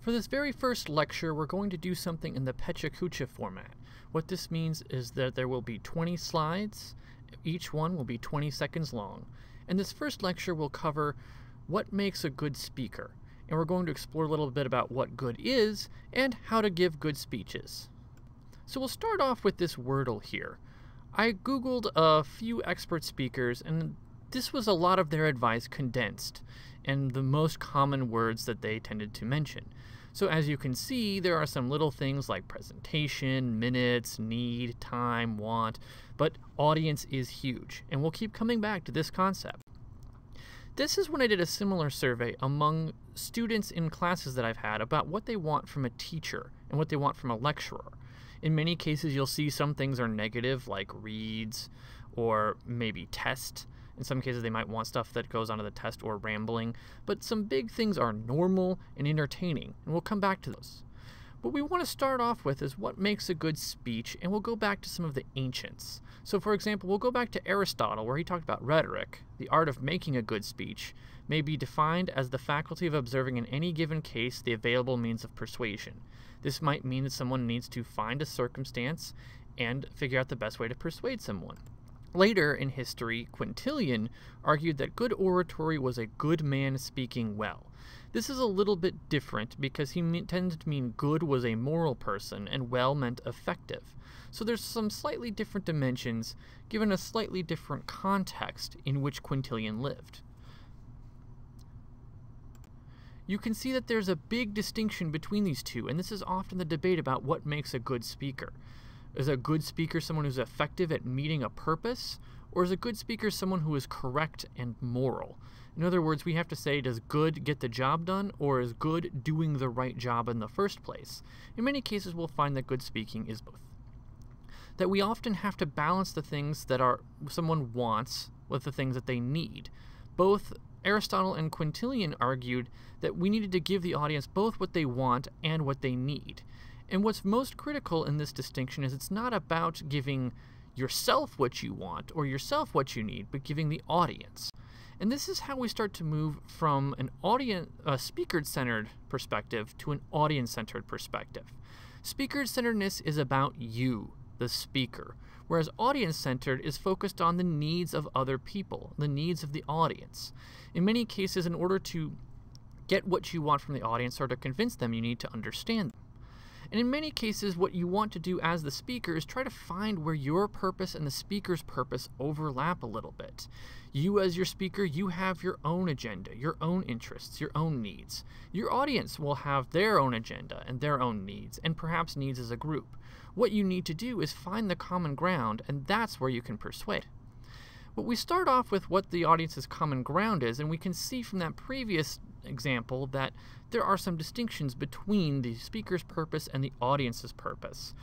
For this very first lecture, we're going to do something in the Pecha format. What this means is that there will be 20 slides. Each one will be 20 seconds long. And this first lecture will cover what makes a good speaker. And we're going to explore a little bit about what good is and how to give good speeches. So we'll start off with this Wordle here. I Googled a few expert speakers, and this was a lot of their advice condensed, and the most common words that they tended to mention. So as you can see, there are some little things like presentation, minutes, need, time, want, but audience is huge, and we'll keep coming back to this concept. This is when I did a similar survey among students in classes that I've had about what they want from a teacher and what they want from a lecturer. In many cases, you'll see some things are negative, like reads or maybe test. In some cases, they might want stuff that goes onto the test or rambling. But some big things are normal and entertaining, and we'll come back to those. What we want to start off with is what makes a good speech, and we'll go back to some of the ancients. So for example, we'll go back to Aristotle, where he talked about rhetoric. The art of making a good speech may be defined as the faculty of observing in any given case the available means of persuasion. This might mean that someone needs to find a circumstance and figure out the best way to persuade someone. Later in history, Quintilian argued that good oratory was a good man speaking well. This is a little bit different because he tended to mean good was a moral person and well meant effective. So there's some slightly different dimensions given a slightly different context in which Quintilian lived. You can see that there's a big distinction between these two, and this is often the debate about what makes a good speaker. Is a good speaker someone who's effective at meeting a purpose, or is a good speaker someone who is correct and moral? In other words, we have to say, does good get the job done, or is good doing the right job in the first place? In many cases, we'll find that good speaking is both. That we often have to balance the things that someone wants with the things that they need. Both Aristotle and Quintilian argued that we needed to give the audience both what they want and what they need. And what's most critical in this distinction is it's not about giving yourself what you want or yourself what you need, but giving the audience. And this is how we start to move from a speaker-centered perspective to an audience-centered perspective. Speaker-centeredness is about you, the speaker, whereas audience-centered is focused on the needs of other people, the needs of the audience. In many cases, in order to get what you want from the audience or to convince them, you need to understand them. And in many cases, what you want to do as the speaker is try to find where your purpose and the speaker's purpose overlap a little bit. You as your speaker, you have your own agenda, your own interests, your own needs. Your audience will have their own agenda and their own needs, and perhaps needs as a group. What you need to do is find the common ground, and that's where you can persuade. But we start off with what the audience's common ground is, and we can see from that previous example that there are some distinctions between the speaker's purpose and the audience's purpose.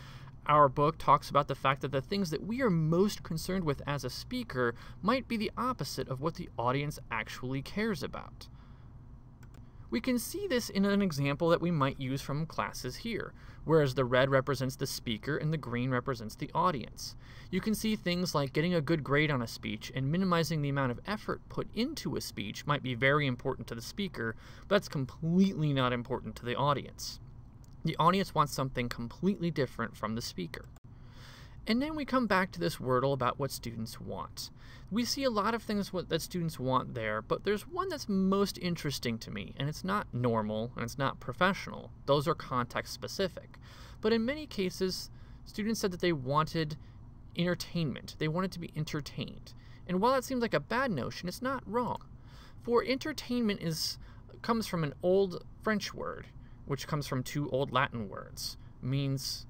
Our book talks about the fact that the things that we are most concerned with as a speaker might be the opposite of what the audience actually cares about. We can see this in an example that we might use from classes here, whereas the red represents the speaker and the green represents the audience. You can see things like getting a good grade on a speech and minimizing the amount of effort put into a speech might be very important to the speaker, but that's completely not important to the audience. The audience wants something completely different from the speaker. And then we come back to this Wordle about what students want. We see a lot of things that students want there, but there's one that's most interesting to me, and it's not normal and it's not professional. Those are context specific. But in many cases, students said that they wanted entertainment. They wanted to be entertained. And while that seems like a bad notion, it's not wrong. For entertainment comes from an old French word, which comes from two old Latin words, means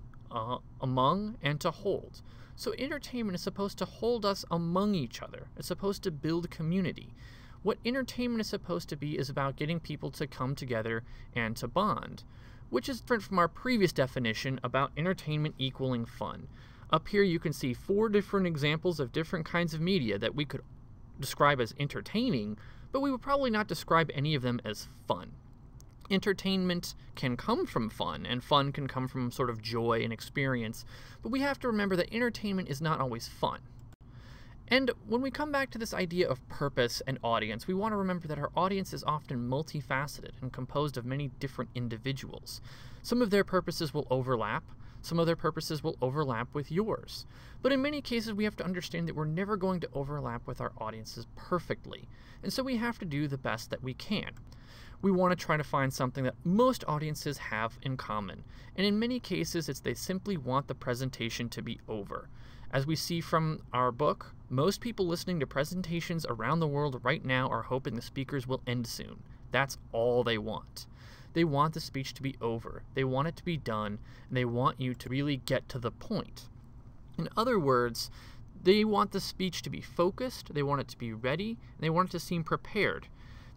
among and to hold. So entertainment is supposed to hold us among each other. It's supposed to build community. What entertainment is supposed to be is about getting people to come together and to bond, which is different from our previous definition about entertainment equaling fun. Up here you can see 4 different examples of different kinds of media that we could describe as entertaining, but we would probably not describe any of them as fun. Entertainment can come from fun, and fun can come from sort of joy and experience, but we have to remember that entertainment is not always fun. And when we come back to this idea of purpose and audience, we want to remember that our audience is often multifaceted and composed of many different individuals. Some of their purposes will overlap, some of their purposes will overlap with yours. But in many cases, we have to understand that we're never going to overlap with our audiences perfectly, and so we have to do the best that we can. We want to try to find something that most audiences have in common, and in many cases, it's they simply want the presentation to be over. As we see from our book, most people listening to presentations around the world right now are hoping the speakers will end soon. That's all they want. They want the speech to be over. They want it to be done, and they want you to really get to the point. In other words, they want the speech to be focused, they want it to be ready, and they want it to seem prepared.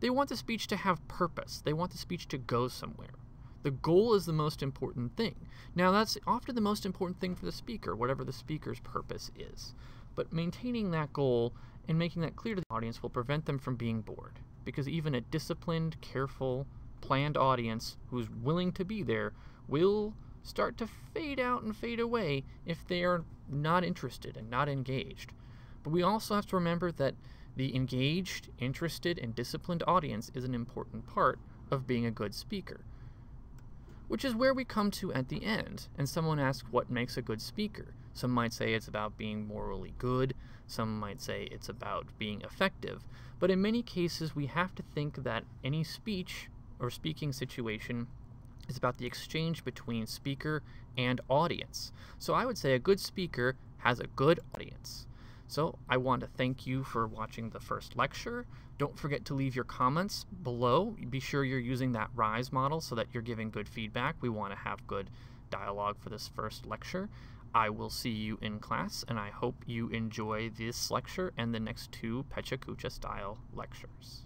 They want the speech to have purpose. They want the speech to go somewhere. The goal is the most important thing. Now, that's often the most important thing for the speaker, whatever the speaker's purpose is. But maintaining that goal and making that clear to the audience will prevent them from being bored, because even a disciplined, careful, planned audience who's willing to be there will start to fade out and fade away if they are not interested and not engaged. But we also have to remember that the engaged, interested, and disciplined audience is an important part of being a good speaker. Which is where we come to at the end, and someone asks what makes a good speaker. Some might say it's about being morally good, some might say it's about being effective, but in many cases we have to think that any speech or speaking situation is about the exchange between speaker and audience. So I would say a good speaker has a good audience. So I want to thank you for watching the first lecture. Don't forget to leave your comments below. Be sure you're using that RISE model so that you're giving good feedback. We want to have good dialogue for this first lecture. I will see you in class, and I hope you enjoy this lecture and the next two Pecha Kucha style lectures.